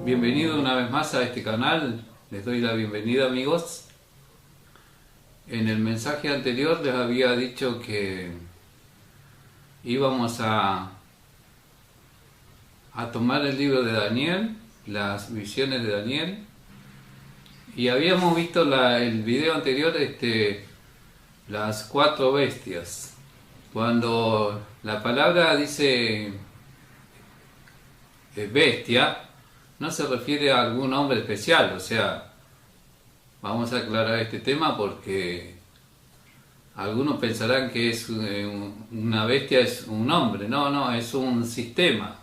Bienvenido una vez más a este canal, les doy la bienvenida, amigos. En el mensaje anterior les había dicho que íbamos a tomar el libro de Daniel, las visiones de Daniel, y habíamos visto el video anterior, las 4 bestias. Cuando la palabra dice bestia, no se refiere a algún hombre especial, o sea, vamos a aclarar este tema porque algunos pensarán que es una bestia es un hombre. No, es un sistema.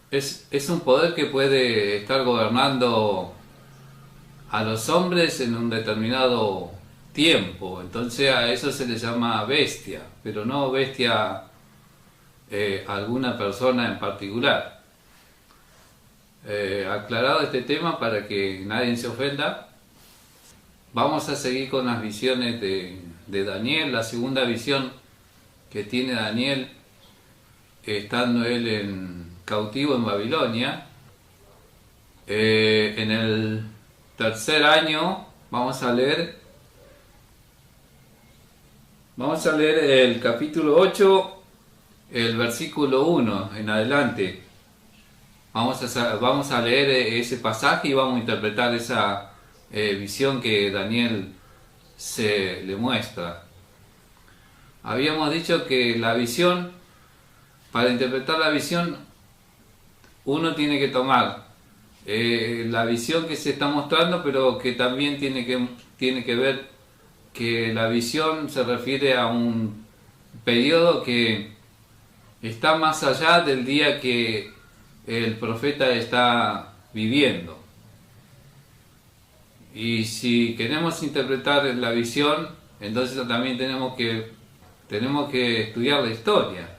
Es un poder que puede estar gobernando a los hombres en un determinado tiempo. Entonces a eso se le llama bestia, pero no bestia alguna persona en particular. Aclarado este tema para que nadie se ofenda, vamos a seguir con las visiones de Daniel. La segunda visión que tiene Daniel, estando él en cautivo en Babilonia, en el tercer año. Vamos a leer el capítulo 8, el versículo 1 en adelante. Vamos a leer ese pasaje y vamos a interpretar esa visión que Daniel se le muestra. Habíamos dicho que la visión, para interpretar la visión, uno tiene que tomar la visión que se está mostrando, pero que también tiene que ver que la visión se refiere a un periodo que está más allá del día que el profeta está viviendo. Y si queremos interpretar la visión, entonces también tenemos que estudiar la historia,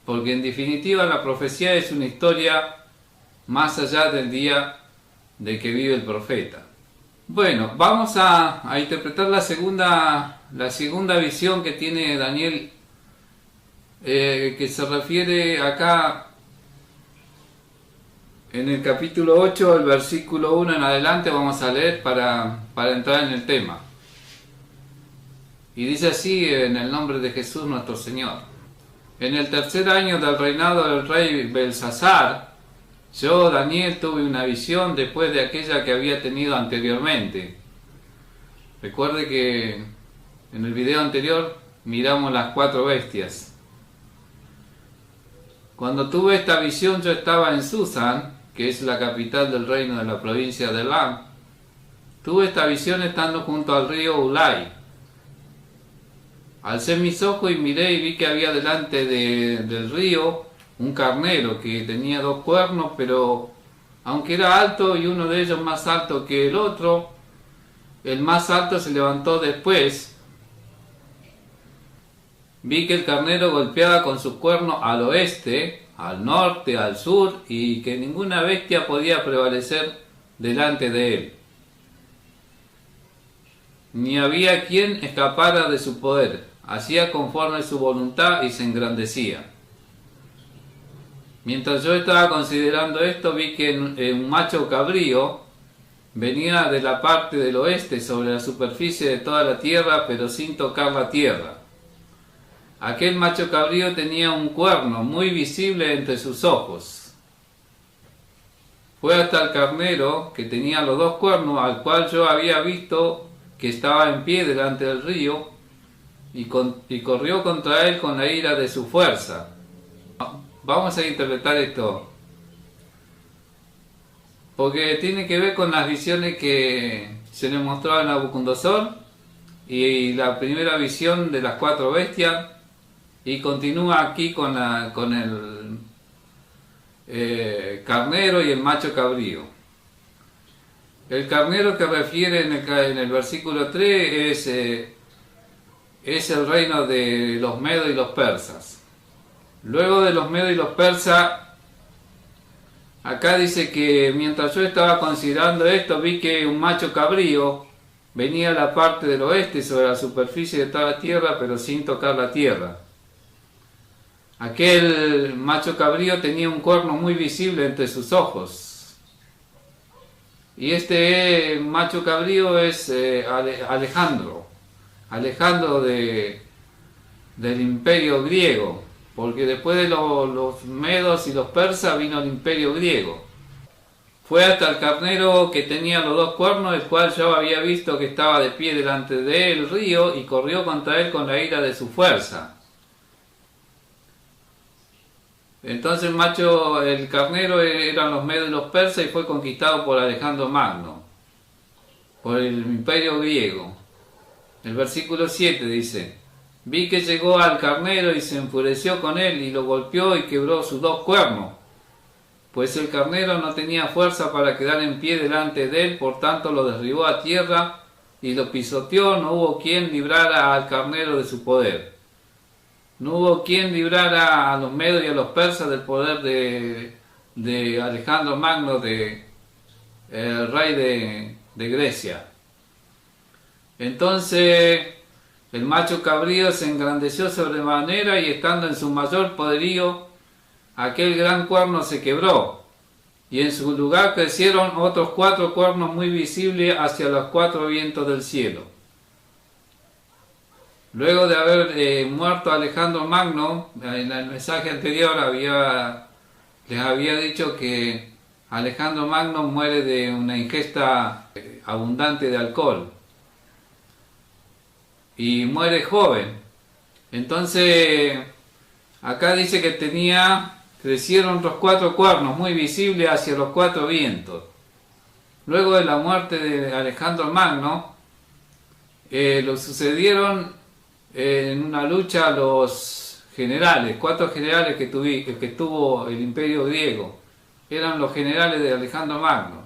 porque en definitiva la profecía es una historia más allá del día de que vive el profeta. Bueno, vamos a interpretar la segunda visión que tiene Daniel, que se refiere acá en el capítulo 8, el versículo 1 en adelante. Vamos a leer para entrar en el tema. Y dice así: en el nombre de Jesús nuestro Señor. En el tercer año del reinado del rey Belsasar, yo, Daniel, tuve una visión después de aquella que había tenido anteriormente. Recuerde que en el video anterior miramos las 4 bestias. Cuando tuve esta visión yo estaba en Susan, que es la capital del reino de la provincia de Elam. Tuve esta visión estando junto al río Ulai. Alcé mis ojos y miré y vi que había delante del río un carnero que tenía 2 cuernos, pero aunque era alto y uno de ellos más alto que el otro, el más alto se levantó después. Vi que el carnero golpeaba con sus cuernos al oeste, al norte, al sur, y que ninguna bestia podía prevalecer delante de él. Ni había quien escapara de su poder. Hacía conforme su voluntad y se engrandecía. Mientras yo estaba considerando esto, vi que un macho cabrío venía de la parte del oeste sobre la superficie de toda la tierra, pero sin tocar la tierra. Aquel macho cabrío tenía un cuerno muy visible entre sus ojos. Fue hasta el carnero, que tenía los 2 cuernos, al cual yo había visto que estaba en pie delante del río, y corrió contra él con la ira de su fuerza. Vamos a interpretar esto, porque tiene que ver con las visiones que se le mostró a Nabucodonosor y la primera visión de las 4 bestias, y continúa aquí con el carnero y el macho cabrío. El carnero que refiere en el versículo 3 es el reino de los medos y los persas. Luego de los medos y los persas, acá dice que mientras yo estaba considerando esto, vi que un macho cabrío venía a la parte del oeste sobre la superficie de toda la tierra, pero sin tocar la tierra. Aquel macho cabrío tenía un cuerno muy visible entre sus ojos. Y este macho cabrío es Alejandro, Alejandro del imperio griego, porque después de los medos y los persas vino el imperio griego. Fue hasta el carnero que tenía los dos cuernos, el cual yo había visto que estaba de pie delante de él, el río, y corrió contra él con la ira de su fuerza. Entonces el carnero eran los medos y los persas y fue conquistado por Alejandro Magno, por el imperio griego. El versículo 7 dice: vi que llegó al carnero y se enfureció con él y lo golpeó y quebró sus dos cuernos, pues el carnero no tenía fuerza para quedar en pie delante de él, por tanto lo derribó a tierra y lo pisoteó. No hubo quien librara al carnero de su poder. No hubo quien librara a los medos y a los persas del poder de Alejandro Magno, el rey de Grecia. Entonces el macho cabrío se engrandeció sobremanera, y estando en su mayor poderío, aquel gran cuerno se quebró, y en su lugar crecieron otros 4 cuernos muy visibles hacia los 4 vientos del cielo. Luego de haber muerto Alejandro Magno, en el mensaje anterior les había dicho que Alejandro Magno muere de una ingesta abundante de alcohol y muere joven. Entonces acá dice que crecieron los 4 cuernos muy visibles hacia los 4 vientos. Luego de la muerte de Alejandro Magno, lo sucedieron en una lucha los generales, 4 generales que tuvo el imperio griego. Eran los generales de Alejandro Magno.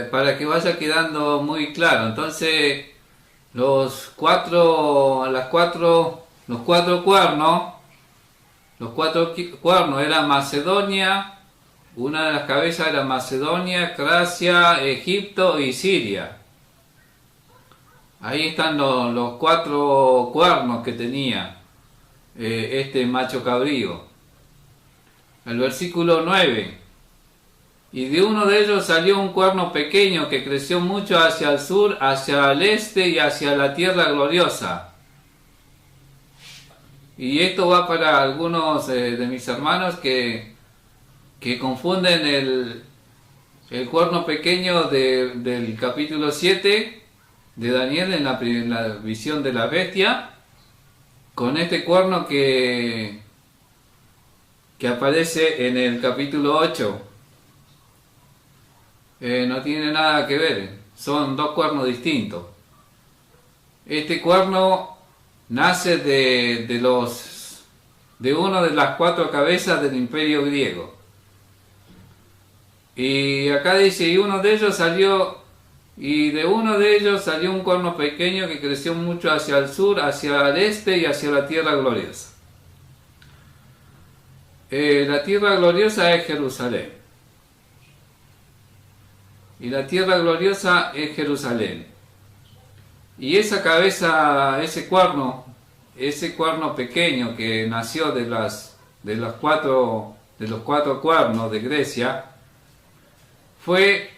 Para que vaya quedando muy claro. Entonces los cuatro cuernos eran Macedonia. Una de las cabezas era Macedonia, Tracia, Egipto y Siria. Ahí están los 4 cuernos que tenía este macho cabrío. El versículo 9: y de uno de ellos salió un cuerno pequeño que creció mucho hacia el sur, hacia el este y hacia la tierra gloriosa. Y esto va para algunos de mis hermanos que confunden el cuerno pequeño del capítulo 7 de Daniel en la visión de la bestia con este cuerno que aparece en el capítulo 8. No tiene nada que ver, son 2 cuernos distintos. Este cuerno nace de una de las 4 cabezas del imperio griego. Y acá dice: y de uno de ellos salió un cuerno pequeño que creció mucho hacia el sur, hacia el este y hacia la tierra gloriosa. La tierra gloriosa es Jerusalén. Y la tierra gloriosa es Jerusalén. Y esa cabeza, ese cuerno pequeño que nació de los 4 cuernos de Grecia, fue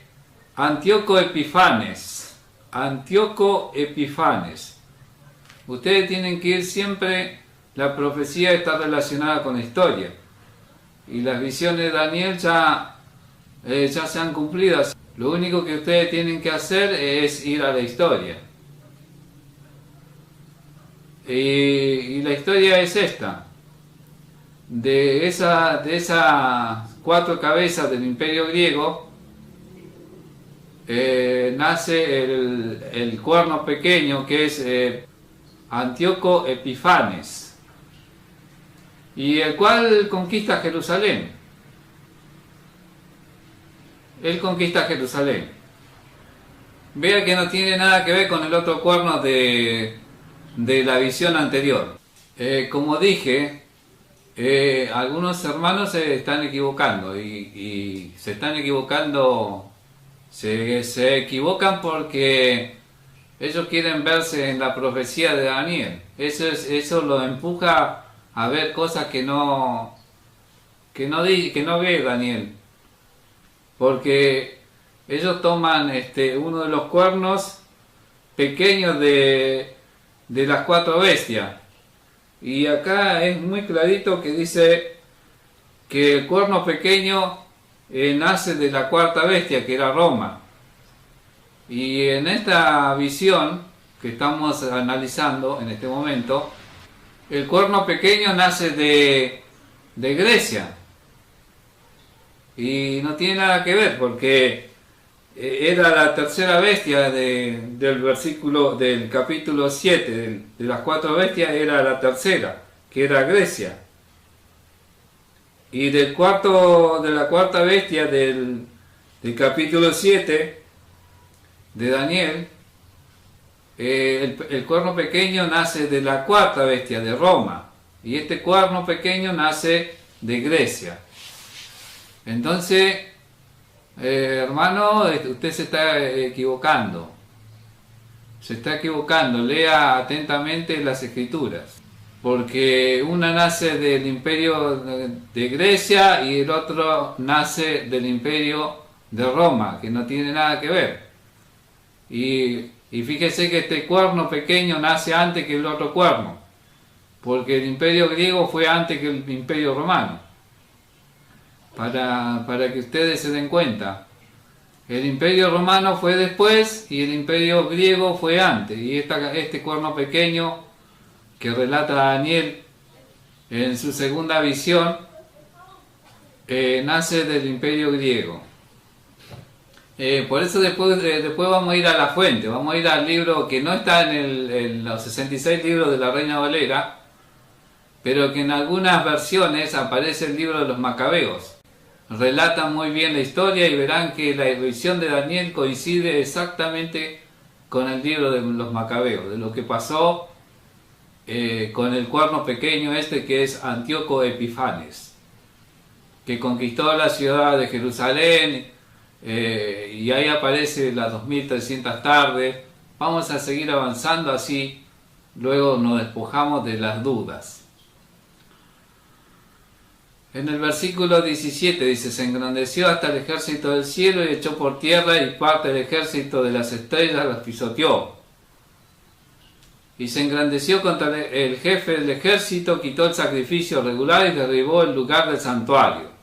Antíoco Epifanes. Antíoco Epifanes. Ustedes tienen que ir siempre, la profecía está relacionada con la historia. Y las visiones de Daniel ya se han cumplido. Lo único que ustedes tienen que hacer es ir a la historia. Y la historia es esta. De esas 4 cabezas del imperio griego, nace el cuerno pequeño que es Antíoco Epifanes, y el cual conquista Jerusalén. Él conquista Jerusalén. Vea que no tiene nada que ver con el otro cuerno de la visión anterior. Como dije, algunos hermanos se están equivocando y se están equivocando. Se equivocan porque ellos quieren verse en la profecía de Daniel. Eso lo empuja a ver cosas que no que no ve Daniel, porque ellos toman uno de los cuernos pequeños de las 4 bestias, y acá es muy clarito que dice que el cuerno pequeño nace de la 4ª bestia, que era Roma. Y en esta visión que estamos analizando en este momento, el cuerno pequeño nace de Grecia, y no tiene nada que ver, porque era la 3ª bestia del versículo del capítulo 7 de las 4 bestias, era la 3ª, que era Grecia. Y de la 4ª bestia del capítulo 7 de Daniel, el cuerno pequeño nace de la 4ª bestia de Roma, y este cuerno pequeño nace de Grecia. Entonces, hermano, usted se está equivocando. Se está equivocando. Lea atentamente las Escrituras. Porque una nace del imperio de Grecia y el otro nace del imperio de Roma, que no tiene nada que ver. Y fíjese que este cuerno pequeño nace antes que el otro cuerno, porque el imperio griego fue antes que el imperio romano. Para que ustedes se den cuenta, el imperio romano fue después y el imperio griego fue antes, y este cuerno pequeño que relata Daniel en su segunda visión nace del imperio griego. Por eso después vamos a ir a la fuente, vamos a ir al libro que no está en los 66 libros de la Reina Valera, pero que en algunas versiones aparece el libro de los Macabeos. Relatan muy bien la historia y verán que la visión de Daniel coincide exactamente con el libro de los Macabeos, de lo que pasó con el cuerno pequeño que es Antíoco Epifanes, que conquistó la ciudad de Jerusalén, y ahí aparece las 2300 tardes. Vamos a seguir avanzando así, luego nos despojamos de las dudas. En el versículo 17 dice: se engrandeció hasta el ejército del cielo y echó por tierra, y parte del ejército de las estrellas las pisoteó. Y se engrandeció contra el jefe del ejército, quitó el sacrificio regular y derribó el lugar del santuario.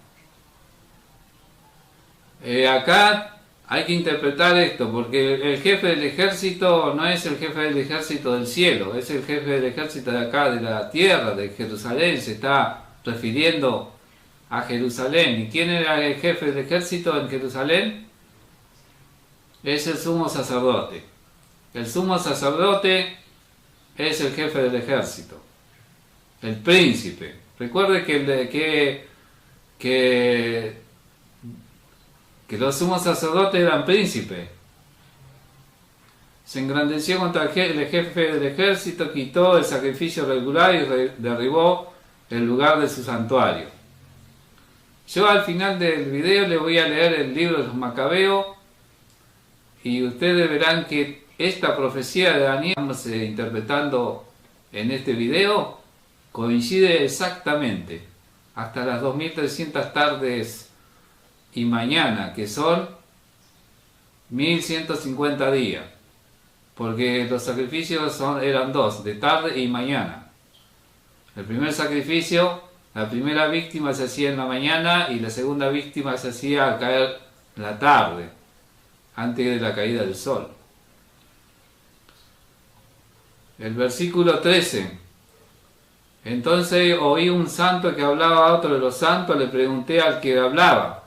Acá hay que interpretar esto, porque el jefe del ejército no es el jefe del ejército del cielo, es el jefe del ejército de acá, de la tierra, de Jerusalén. Se está refiriendo a Jerusalén. ¿Y quién era el jefe del ejército en Jerusalén? Es el sumo sacerdote. El sumo sacerdote es el jefe del ejército, el príncipe. Recuerde que los sumos sacerdotes eran príncipes. Se engrandeció contra el jefe del ejército, quitó el sacrificio regular y derribó el lugar de su santuario. Yo al final del video le voy a leer el libro de los Macabeos, y ustedes verán que esta profecía de Daniel que estamos interpretando en este video coincide exactamente hasta las 2300 tardes y mañana, que son 1150 días, porque los sacrificios eran 2, de tarde y mañana. El primer sacrificio, la primera víctima se hacía en la mañana y la segunda víctima se hacía al caer la tarde, antes de la caída del sol. El versículo 13. Entonces oí un santo que hablaba a otro de los santos, le pregunté al que hablaba: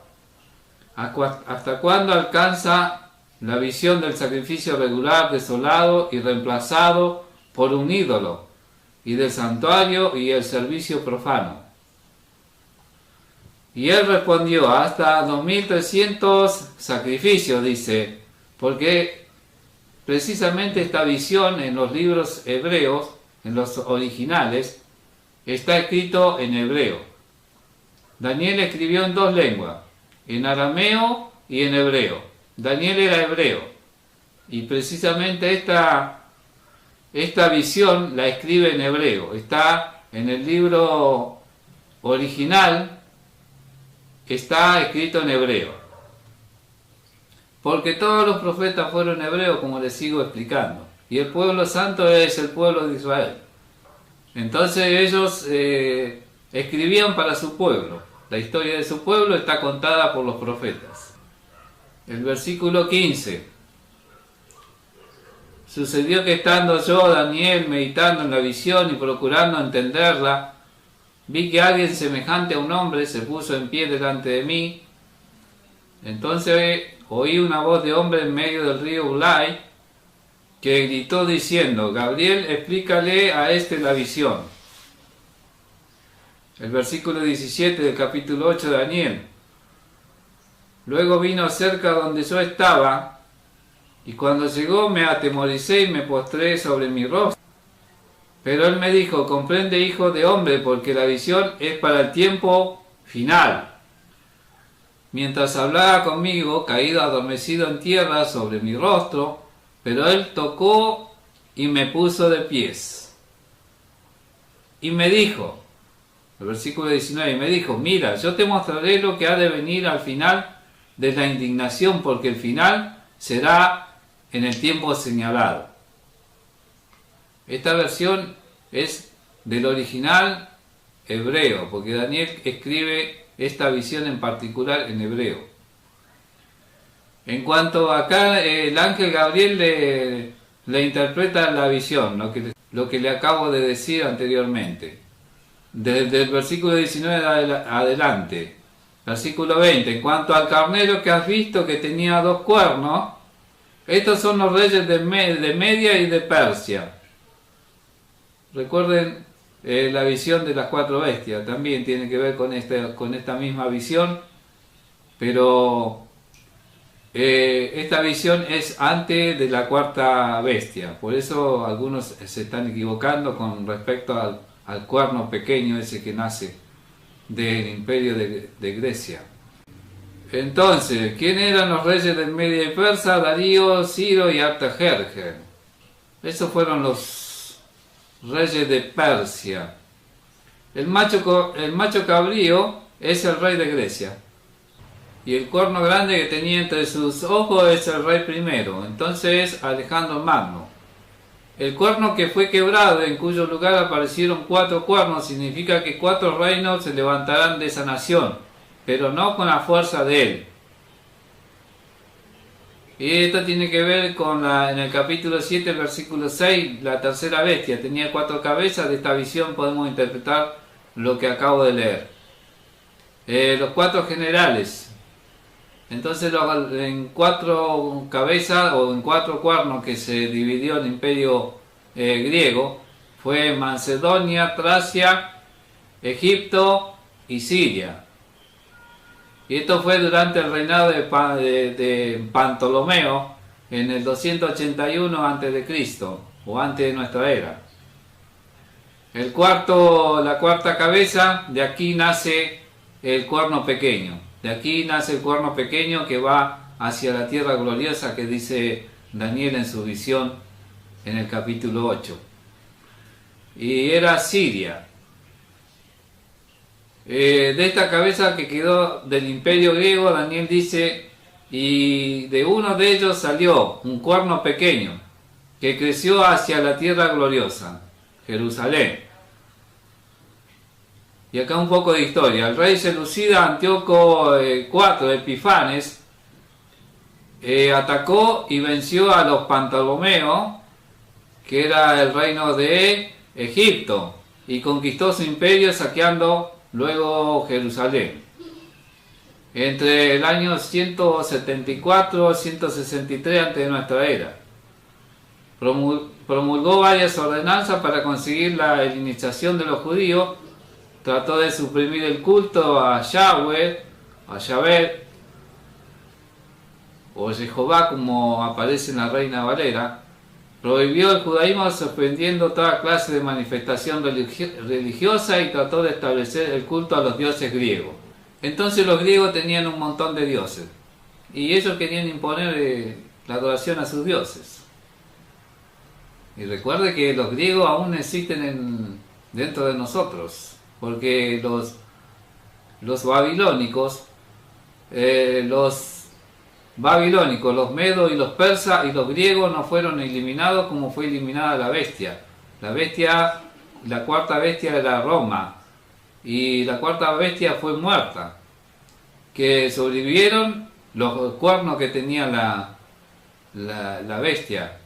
¿hasta cuándo alcanza la visión del sacrificio regular desolado y reemplazado por un ídolo, y del santuario y el servicio profano? Y él respondió: hasta 2300 sacrificios, dice, porque precisamente esta visión en los libros hebreos, en los originales, está escrito en hebreo. Daniel escribió en 2 lenguas, en arameo y en hebreo. Daniel era hebreo, y precisamente esta visión la escribe en hebreo. Está en el libro original, está escrito en hebreo. Porque todos los profetas fueron hebreos, como les sigo explicando. Y el pueblo santo es el pueblo de Israel. Entonces ellos escribían para su pueblo. La historia de su pueblo está contada por los profetas. El versículo 15. Sucedió que estando yo, Daniel, meditando en la visión y procurando entenderla, vi que alguien semejante a un hombre se puso en pie delante de mí. Entonces oí una voz de hombre en medio del río Ulai, que gritó diciendo: Gabriel, explícale a este la visión. El versículo 17 del capítulo 8 de Daniel. Luego vino cerca donde yo estaba, y cuando llegó me atemoricé y me postré sobre mi rostro. Pero él me dijo: comprende, hijo de hombre, porque la visión es para el tiempo final. Mientras hablaba conmigo, caído adormecido en tierra sobre mi rostro, pero él tocó y me puso de pies. Y me dijo, el versículo 19, me dijo: mira, yo te mostraré lo que ha de venir al final de la indignación, porque el final será en el tiempo señalado. Esta versión es del original hebreo, porque Daniel escribe esta visión en particular en hebreo. En cuanto acá el ángel Gabriel le interpreta la visión, lo que le acabo de decir anteriormente. Desde el versículo 19 adelante. Versículo 20. En cuanto al carnero que has visto que tenía 2 cuernos, estos son los reyes de Media y de Persia. Recuerden la visión de las 4 bestias, también tiene que ver con esta misma visión, pero esta visión es antes de la 4ª bestia, por eso algunos se están equivocando con respecto al cuerno pequeño ese que nace del imperio de Grecia. Entonces, ¿quién eran los reyes del Media y Persa? Darío, Ciro y Artajerjes. Esos fueron los reyes de Persia. El macho cabrío es el rey de Grecia. Y el cuerno grande que tenía entre sus ojos es el rey primero. Entonces es Alejandro Magno. El cuerno que fue quebrado, en cuyo lugar aparecieron 4 cuernos, significa que 4 reinos se levantarán de esa nación, pero no con la fuerza de él. Y esto tiene que ver con en el capítulo 7, versículo 6, la 3ª bestia. Tenía 4 cabezas. De esta visión podemos interpretar lo que acabo de leer. Los 4 generales. Entonces en 4 cabezas o en 4 cuernos que se dividió el imperio griego, fue Macedonia, Tracia, Egipto y Siria. Y esto fue durante el reinado de Ptolomeo en el 281 a.C. o antes de nuestra era. La 4ª cabeza, de aquí nace el cuerno pequeño. De aquí nace el cuerno pequeño que va hacia la tierra gloriosa que dice Daniel en su visión en el capítulo 8. Y era Siria. De esta cabeza que quedó del imperio griego, Daniel dice: y de uno de ellos salió un cuerno pequeño que creció hacia la tierra gloriosa, Jerusalén. Y acá un poco de historia. El rey Seleucida Antíoco IV Epifanes atacó y venció a los Ptolomeos, que era el reino de Egipto, y conquistó su imperio saqueando luego Jerusalén. Entre el año 174 y 163 antes de nuestra era. Promulgó varias ordenanzas para conseguir la helenización de los judíos. Trató de suprimir el culto a Yahweh, a Yahvé, o Jehová, como aparece en la Reina Valera. Prohibió el judaísmo suspendiendo toda clase de manifestación religiosa y trató de establecer el culto a los dioses griegos. Entonces los griegos tenían un montón de dioses y ellos querían imponer la adoración a sus dioses. Y recuerde que los griegos aún existen dentro de nosotros, porque los babilónicos los babilónicos, los medos y los persas y los griegos no fueron eliminados como fue eliminada la bestia. La bestia, la cuarta bestia era Roma, y la cuarta bestia fue muerta. Que sobrevivieron los cuernos que tenía la bestia.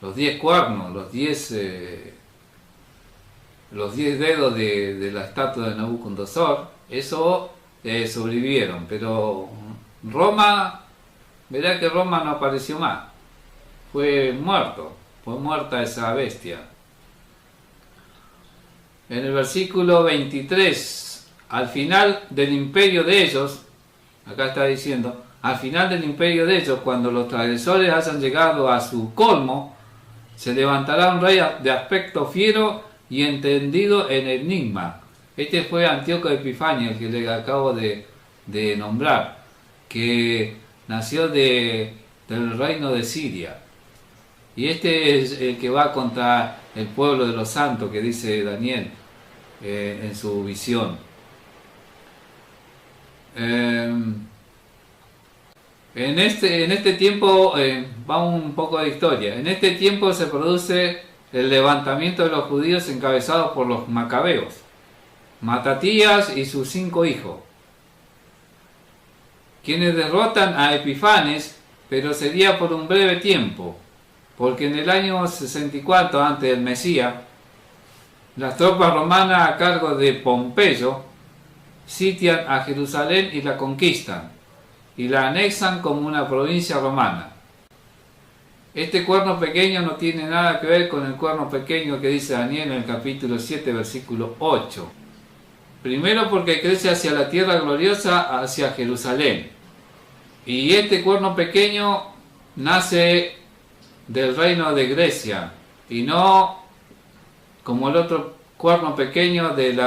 Los 10 cuernos, los 10 dedos de la estatua de Nabucodonosor, eso sobrevivieron, pero Roma, verá que Roma no apareció más, fue muerta esa bestia. En el versículo 23, al final del imperio de ellos, acá está diciendo, al final del imperio de ellos, cuando los transgresores hayan llegado a su colmo, se levantará un rey de aspecto fiero y entendido en enigma. Este fue Antíoco Epifanio, el que le acabo de nombrar, que nació del reino de Siria. Y este es el que va contra el pueblo de los santos, que dice Daniel en su visión. En este tiempo, vamos un poco de historia. En este tiempo se produce el levantamiento de los judíos encabezados por los macabeos, Matatías y sus 5 hijos, quienes derrotan a Epifanes, pero sería por un breve tiempo, porque en el año 64 antes del Mesías, las tropas romanas a cargo de Pompeyo sitian a Jerusalén y la conquistan, y la anexan como una provincia romana. Este cuerno pequeño no tiene nada que ver con el cuerno pequeño que dice Daniel en el capítulo 7, versículo 8. Primero porque crece hacia la tierra gloriosa, hacia Jerusalén. Y este cuerno pequeño nace del reino de Grecia, y no como el otro cuerno pequeño del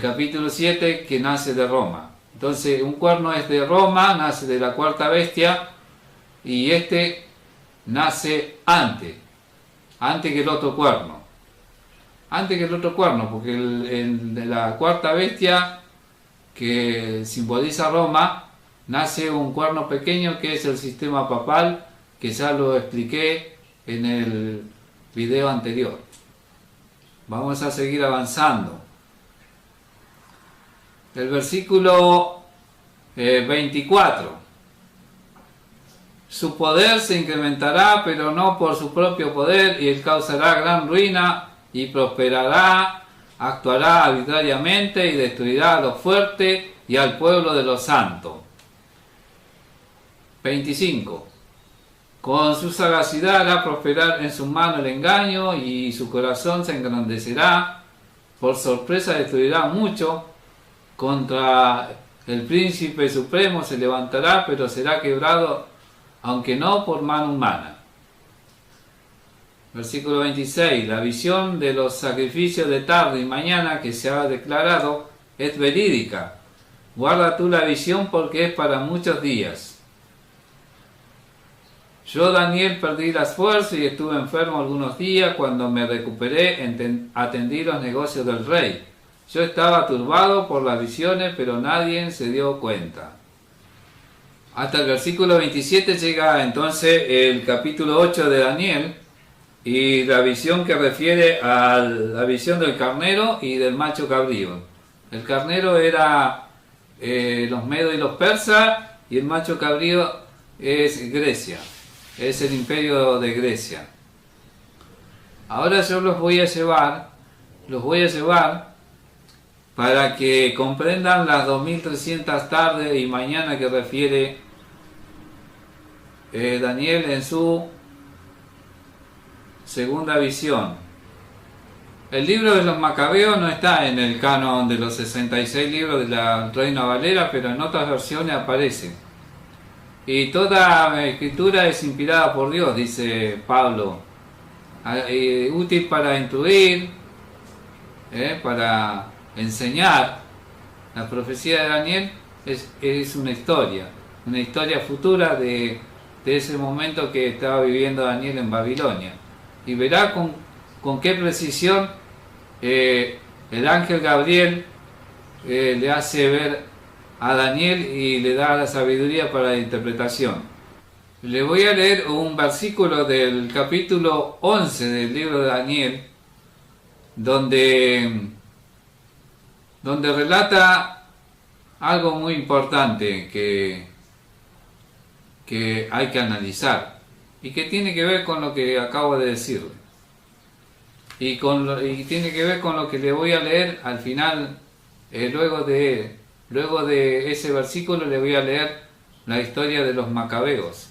capítulo 7 que nace de Roma. Entonces un cuerno es de Roma, nace de la cuarta bestia, y este nace antes que el otro cuerno. Antes que el otro cuerno, porque el de la cuarta bestia, que simboliza Roma, nace un cuerno pequeño que es el sistema papal, que ya lo expliqué en el video anterior. Vamos a seguir avanzando. El versículo 24. Su poder se incrementará, pero no por su propio poder, y él causará gran ruina y prosperará, actuará arbitrariamente y destruirá a los fuertes y al pueblo de los santos. 25. Con su sagacidad hará prosperar en su mano el engaño, y su corazón se engrandecerá. Por sorpresa destruirá mucho. Contra el príncipe supremo se levantará, pero será quebrado, aunque no por mano humana. Versículo 26. La visión de los sacrificios de tarde y mañana que se ha declarado es verídica. Guarda tú la visión, porque es para muchos días. Yo, Daniel, perdí las fuerzas y estuve enfermo algunos días. Cuando me recuperé, atendí los negocios del rey. Yo estaba turbado por las visiones, pero nadie se dio cuenta. Hasta el versículo 27 llega entonces el capítulo 8 de Daniel, y la visión que refiere a la visión del carnero y del macho cabrío. El carnero era los medos y los persas, y el macho cabrío es Grecia, es el imperio de Grecia. Ahora yo los voy a llevar para que comprendan las 2300 tardes y mañana que refiere Daniel en su segunda visión. El libro de los Macabeos no está en el canon de los 66 libros de la Reina Valera, pero en otras versiones aparece. Y toda escritura es inspirada por Dios, dice Pablo, útil para instruir, para enseñar. La profecía de Daniel es una historia futura de ese momento que estaba viviendo Daniel en Babilonia. Y verá con qué precisión el ángel Gabriel le hace ver a Daniel y le da la sabiduría para la interpretación. Le voy a leer un versículo del capítulo 11 del libro de Daniel, donde relata algo muy importante que hay que analizar y que tiene que ver con lo que acabo de decirle y tiene que ver con lo que le voy a leer al final. Luego de ese versículo le voy a leer la historia de los macabeos,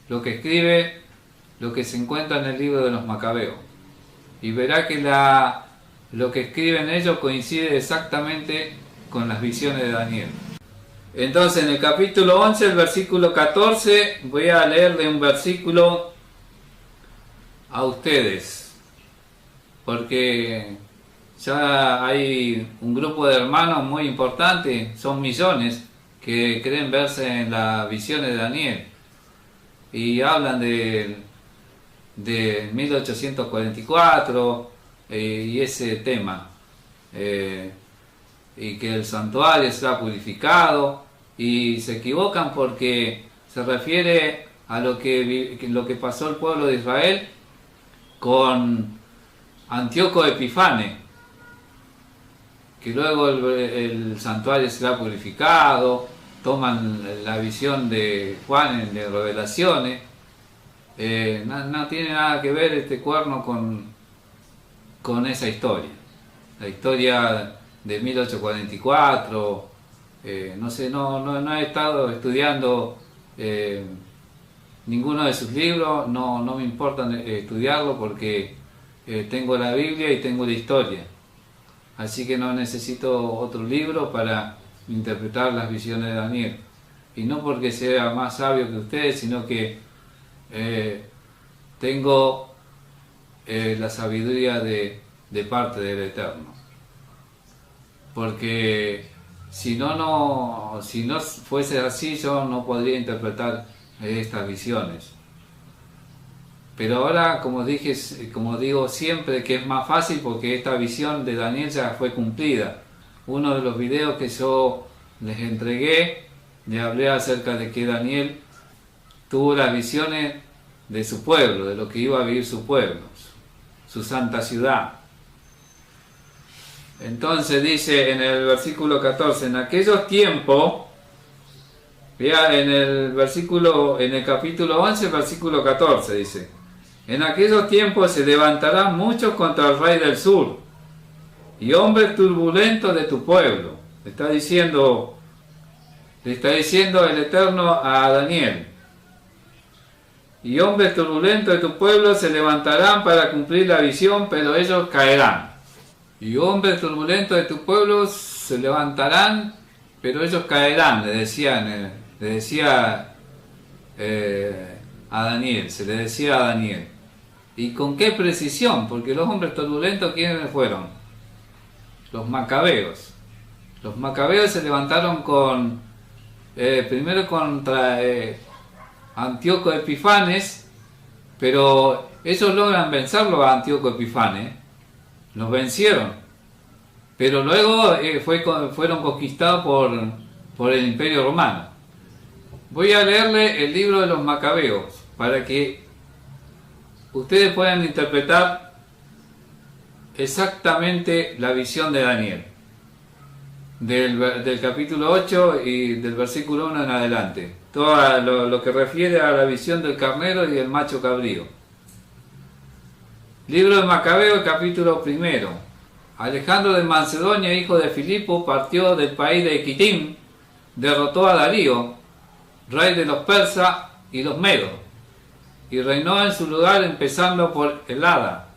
lo que se encuentra en el libro de los macabeos, y verá que lo que escriben ellos coincide exactamente con las visiones de Daniel. Entonces, en el capítulo 11, el versículo 14, voy a leerle un versículo a ustedes, porque ya hay un grupo de hermanos muy importante, son millones, que creen verse en las visiones de Daniel, y hablan de 1844 y ese tema, y que el santuario será purificado, y se equivocan porque se refiere a lo que pasó el pueblo de Israel con Antíoco Epífanes, que luego el santuario será purificado. Toman la visión de Juan en de Revelaciones. No tiene nada que ver este cuerno con esa historia. La historia de 1844, no sé, no he estado estudiando ninguno de sus libros, no me importa estudiarlo porque tengo la Biblia y tengo la historia. Así que no necesito otro libro para interpretar las visiones de Daniel. Y no porque sea más sabio que ustedes, sino que tengo la sabiduría de parte del Eterno. Porque si no fuese así, yo no podría interpretar estas visiones. Pero ahora, como digo siempre, que es más fácil porque esta visión de Daniel ya fue cumplida. Uno de los videos que yo les entregué, le hablé acerca de que Daniel tuvo las visiones de su pueblo, de lo que iba a vivir su pueblo, su santa ciudad. Entonces dice en el versículo 14, en aquellos tiempos, vea en el capítulo 11, versículo 14 dice, en aquellos tiempos se levantarán muchos contra el rey del sur y hombres turbulentos de tu pueblo. Le está diciendo el Eterno a Daniel. Y hombres turbulentos de tu pueblo se levantarán para cumplir la visión, pero ellos caerán. Y hombres turbulentos de tu pueblo se levantarán, pero ellos caerán, le decía a Daniel, se le decía a Daniel. ¿Y con qué precisión? Porque los hombres turbulentos, ¿quiénes fueron? Los macabeos. Los macabeos se levantaron primero contra Antíoco Epífanes, pero ellos logran vencerlo a Antíoco Epífanes, los vencieron, pero luego fueron conquistados por el Imperio Romano. Voy a leerle el libro de los macabeos para que ustedes puedan interpretar exactamente la visión de Daniel, del capítulo 8 y del versículo 1 en adelante, todo lo que refiere a la visión del carnero y del macho cabrío. Libro de Macabeo, capítulo 1. Alejandro de Macedonia, hijo de Filipo, partió del país de Quitim, derrotó a Darío, rey de los persas y los medos, y reinó en su lugar empezando por Helada.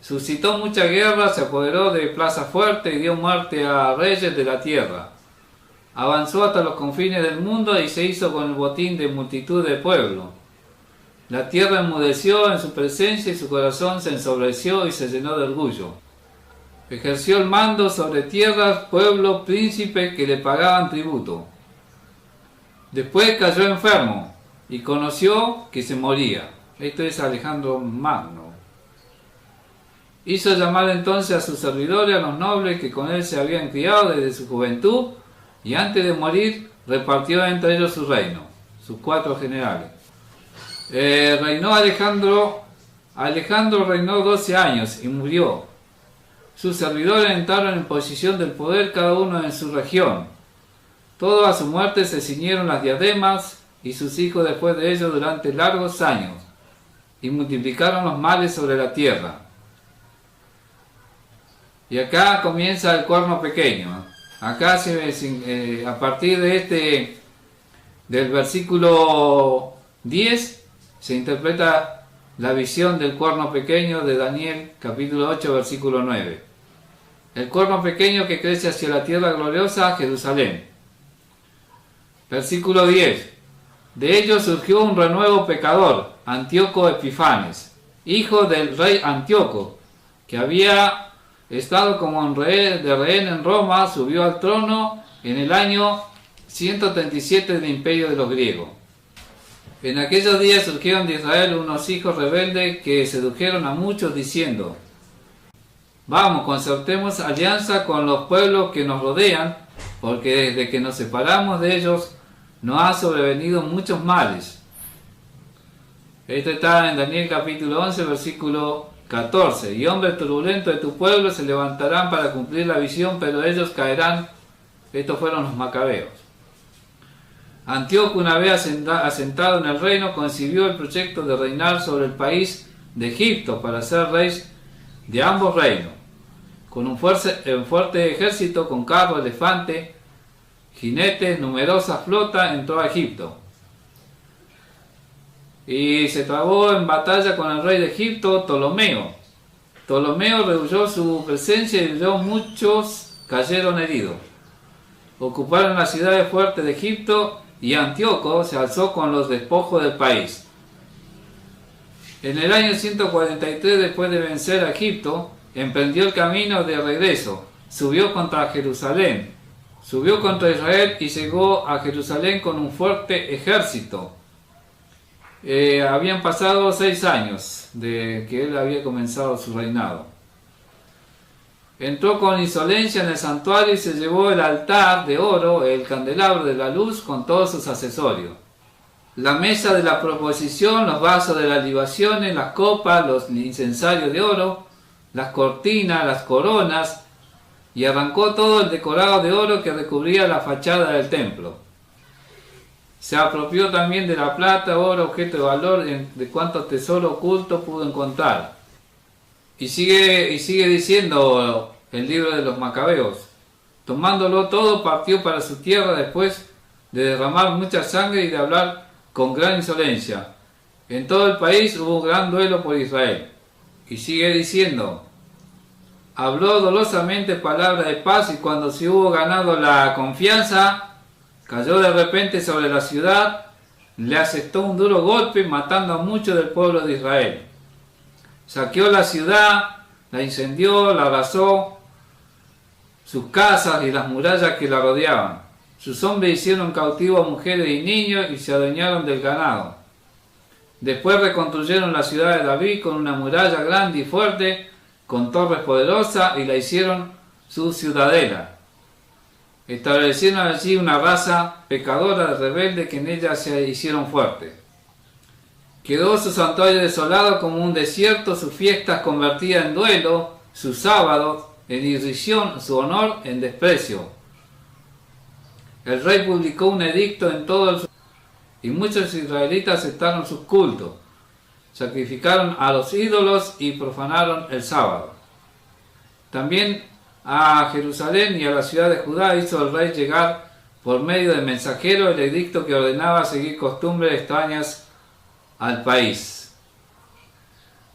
Suscitó mucha guerra, se apoderó de Plaza Fuerte y dio muerte a reyes de la tierra. Avanzó hasta los confines del mundo y se hizo con el botín de multitud de pueblos. La tierra enmudeció en su presencia y su corazón se ensobreció y se llenó de orgullo. Ejerció el mando sobre tierras, pueblos, príncipes que le pagaban tributo. Después cayó enfermo y conoció que se moría. Esto es Alejandro Magno. Hizo llamar entonces a sus servidores, a los nobles que con él se habían criado desde su juventud, y antes de morir repartió entre ellos su reino, sus 4 generales. Reinó Alejandro reinó 12 años y murió. Sus servidores entraron en posición del poder, cada uno en su región. Todos a su muerte se ciñeron las diademas, y sus hijos después de ellos durante largos años, y multiplicaron los males sobre la tierra. Y acá comienza el cuerno pequeño. Acá a partir de del versículo 10 se interpreta la visión del cuerno pequeño de Daniel, capítulo 8, versículo 9. El cuerno pequeño que crece hacia la tierra gloriosa, Jerusalén. Versículo 10. De ellos surgió un renuevo pecador, Antíoco Epifanes, hijo del rey Antíoco, que había estado como de rehén en Roma, subió al trono en el año 137 del imperio de los griegos. En aquellos días surgieron de Israel unos hijos rebeldes que sedujeron a muchos diciendo: vamos, concertemos alianza con los pueblos que nos rodean, porque desde que nos separamos de ellos nos ha sobrevenido muchos males. Esto está en Daniel capítulo 11, versículo 14. Y hombres turbulentos de tu pueblo se levantarán para cumplir la visión, pero ellos caerán. Estos fueron los macabeos. Antíoco, una vez asentado en el reino, concibió el proyecto de reinar sobre el país de Egipto para ser rey de ambos reinos, con un fuerte ejército, con carros, elefantes, jinetes, numerosa flota, entró a Egipto. Y se trabó en batalla con el rey de Egipto, Ptolomeo. Ptolomeo rehuyó su presencia y muchos cayeron heridos. Ocuparon las ciudades fuertes de Egipto y Antíoco se alzó con los despojos del país. En el año 143, después de vencer a Egipto, emprendió el camino de regreso. Subió contra Jerusalén. Subió contra Israel y llegó a Jerusalén con un fuerte ejército. Habían pasado 6 años de que él había comenzado su reinado. Entró con insolencia en el santuario y se llevó el altar de oro, el candelabro de la luz con todos sus accesorios, la mesa de la proposición, los vasos de las libaciones, las copas, los incensarios de oro, las cortinas, las coronas, y arrancó todo el decorado de oro que recubría la fachada del templo. Se apropió también de la plata, oro, objeto de valor, de cuanto tesoro oculto pudo encontrar. Y sigue diciendo el libro de los Macabeos: tomándolo todo, partió para su tierra después de derramar mucha sangre y de hablar con gran insolencia. En todo el país hubo un gran duelo por Israel. Y sigue diciendo: habló dolosamente palabra de paz, y cuando se hubo ganado la confianza, cayó de repente sobre la ciudad, le asestó un duro golpe, matando a muchos del pueblo de Israel. Saqueó la ciudad, la incendió, la arrasó, sus casas y las murallas que la rodeaban. Sus hombres hicieron cautivo a mujeres y niños y se adueñaron del ganado. Después reconstruyeron la ciudad de David con una muralla grande y fuerte, con torres poderosas, y la hicieron su ciudadela. Establecieron allí una raza pecadora, rebelde, que en ella se hicieron fuertes. Quedó su santuario desolado como un desierto, sus fiestas convertidas en duelo, sus sábados en irrisión, su honor en desprecio. El rey publicó un edicto en todo el y muchos israelitas aceptaron sus cultos, sacrificaron a los ídolos y profanaron el sábado. También a Jerusalén y a la ciudad de Judá hizo el rey llegar por medio de mensajeros el edicto que ordenaba seguir costumbres extrañas al país.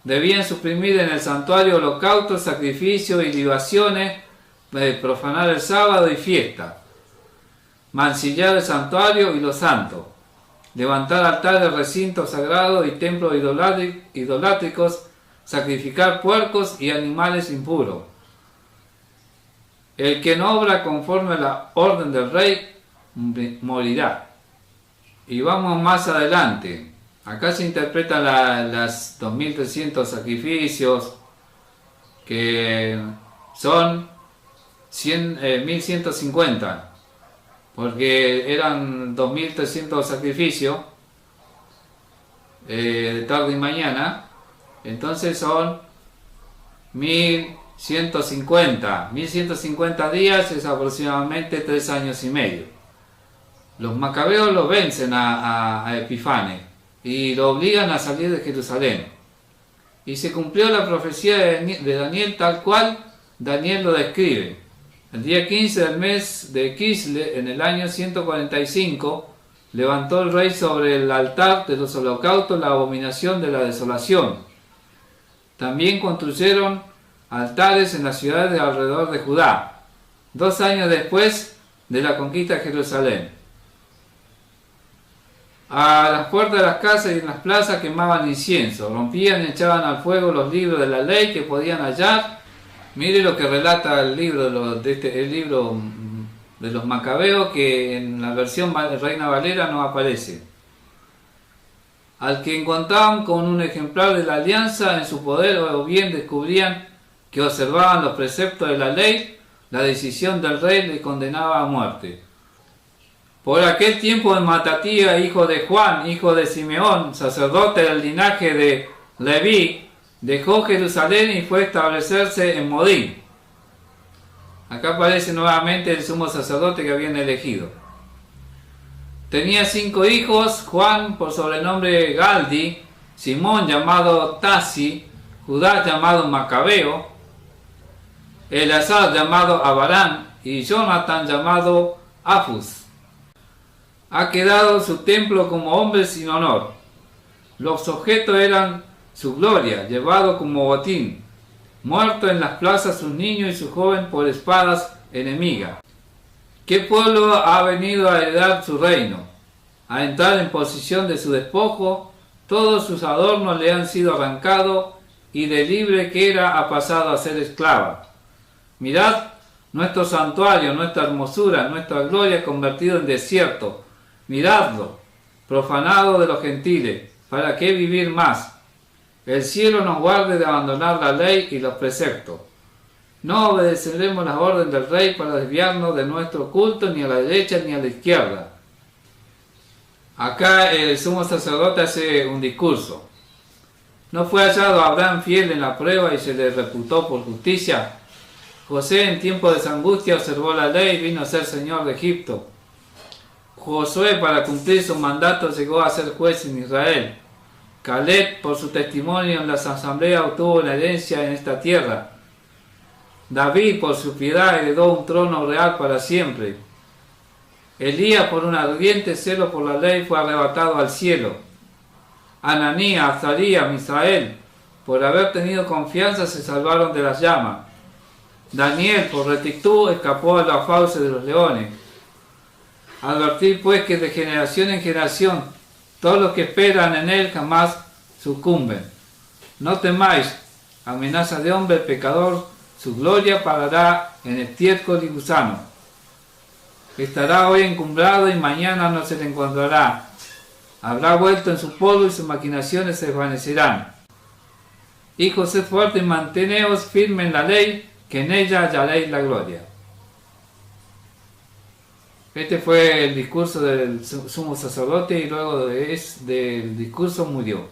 Debían suprimir en el santuario holocaustos, sacrificios y libaciones, profanar el sábado y fiesta, mancillar el santuario y los santos, levantar altares, recintos sagrados y templos idolátricos, sacrificar puercos y animales impuros. El que no obra conforme a la orden del rey morirá. Y vamos más adelante. Acá se interpretan las 2300 sacrificios, que son 1150, porque eran 2300 sacrificios de tarde y mañana, entonces son 1150 días, es aproximadamente 3 años y medio. Los macabeos lo vencen a Epifanes y lo obligan a salir de Jerusalén. Y se cumplió la profecía de Daniel tal cual Daniel lo describe. El día 15 del mes de Kisle, en el año 145, levantó el rey sobre el altar de los holocaustos la abominación de la desolación. También construyeron altares en las ciudades de alrededor de Judá, 2 años después de la conquista de Jerusalén. A las puertas de las casas y en las plazas quemaban incienso, rompían y echaban al fuego los libros de la ley que podían hallar. Mire lo que relata el libro de los Macabeos, que en la versión Reina Valera no aparece. Al que encontraban con un ejemplar de la alianza en su poder, o bien descubrían que observaban los preceptos de la ley, la decisión del rey le condenaba a muerte. Por aquel tiempo Matatía, hijo de Juan, hijo de Simeón, sacerdote del linaje de Leví, dejó Jerusalén y fue a establecerse en Modín. Acá aparece nuevamente el sumo sacerdote que habían elegido. Tenía 5 hijos: Juan, por sobrenombre Galdi; Simón, llamado Tasi; Judá, llamado Macabeo; Eleazar, llamado Abarán; y Jonathan, llamado Afus. Ha quedado su templo como hombre sin honor. Los objetos eran su gloria, llevado como botín. Muerto en las plazas sus niños y su joven por espadas enemigas. ¿Qué pueblo ha venido a heredar su reino, a entrar en posesión de su despojo? Todos sus adornos le han sido arrancados, y de libre que era ha pasado a ser esclava. Mirad nuestro santuario, nuestra hermosura, nuestra gloria convertido en desierto. Miradlo, profanado de los gentiles, ¿para qué vivir más? El cielo nos guarde de abandonar la ley y los preceptos. No obedeceremos las órdenes del rey para desviarnos de nuestro culto ni a la derecha ni a la izquierda. Acá el sumo sacerdote hace un discurso. ¿No fue hallado Abraham fiel en la prueba y se le reputó por justicia? José en tiempo de angustia observó la ley y vino a ser señor de Egipto. Josué, para cumplir su mandato, llegó a ser juez en Israel. Caleb, por su testimonio en las asambleas, obtuvo la herencia en esta tierra. David, por su piedad, heredó un trono real para siempre. Elías, por un ardiente celo por la ley, fue arrebatado al cielo. Ananías, Azarías, Misael, por haber tenido confianza, se salvaron de las llamas. Daniel, por rectitud, escapó a las fauces de los leones. Advertir pues que de generación en generación todos los que esperan en él jamás sucumben. No temáis, amenaza de hombre pecador, su gloria parará en estiércol y gusano. Estará hoy encumbrado y mañana no se le encontrará. Habrá vuelto en su polvo y sus maquinaciones se desvanecerán. Hijos, sed fuertes y manteneos firmes en la ley, que en ella hallaréis la gloria. Este fue el discurso del sumo sacerdote, y luego del discurso murió.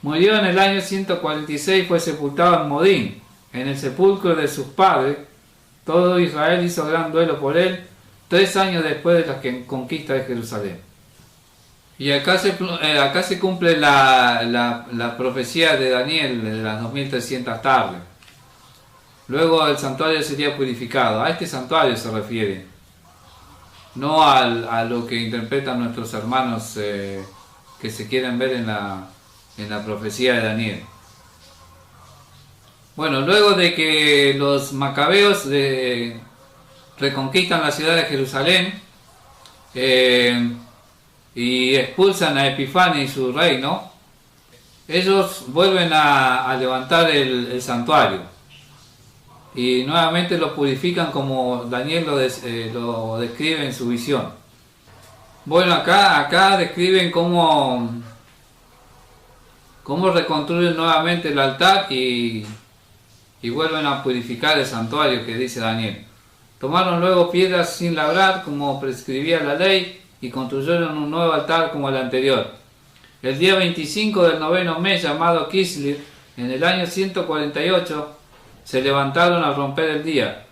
Murió en el año 146, fue sepultado en Modín, en el sepulcro de sus padres. Todo Israel hizo gran duelo por él, 3 años después de la conquista de Jerusalén. Y acá se cumple la profecía de Daniel de las 2300 tardes. Luego el santuario sería purificado. A este santuario se refiere, no a lo que interpretan nuestros hermanos que se quieren ver en la profecía de Daniel. Bueno, luego de que los macabeos reconquistan la ciudad de Jerusalén y expulsan a Epifanes y su reino, ellos vuelven a levantar el santuario. Y nuevamente lo purifican como Daniel lo describe en su visión. Bueno, acá describen cómo cómo reconstruyen nuevamente el altar y vuelven a purificar el santuario que dice Daniel. Tomaron luego piedras sin labrar como prescribía la ley y construyeron un nuevo altar como el anterior. El día 25 del noveno mes, llamado Kislev, en el año 148, se levantaron al romper el día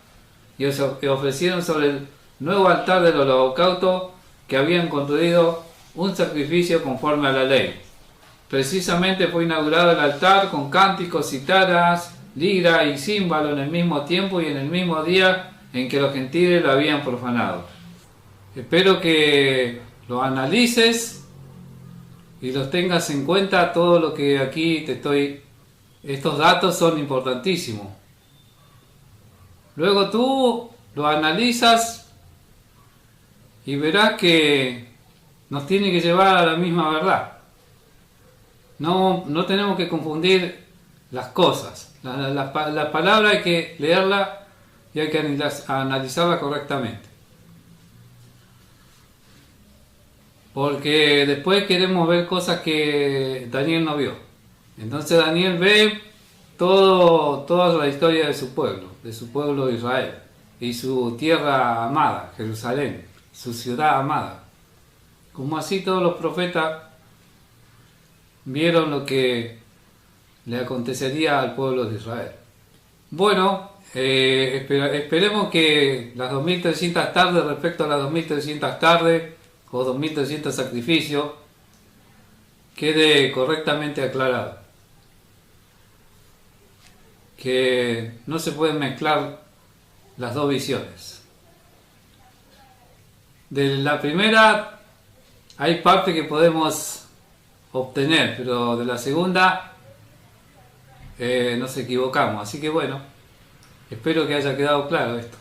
y ofrecieron sobre el nuevo altar del holocausto que habían construido un sacrificio conforme a la ley. Precisamente fue inaugurado el altar con cánticos, citaras, lira y címbalo en el mismo tiempo y en el mismo día en que los gentiles lo habían profanado. Espero que lo analices y los tengas en cuenta. Todo lo que aquí estos datos son importantísimos. Luego tú lo analizas y verás que nos tiene que llevar a la misma verdad. No tenemos que confundir las cosas. La palabra hay que leerla y hay que analizarla correctamente. Porque después queremos ver cosas que Daniel no vio. Entonces Daniel ve toda la historia de su pueblo de Israel, y su tierra amada, Jerusalén, su ciudad amada. Como así todos los profetas vieron lo que le acontecería al pueblo de Israel. Bueno, esperemos que las 2300 tardes, respecto a las 2300 tardes o 2300 sacrificios, quede correctamente aclarado. Que no se pueden mezclar las dos visiones. De la primera hay parte que podemos obtener, pero de la segunda nos equivocamos. Así que bueno, espero que haya quedado claro esto.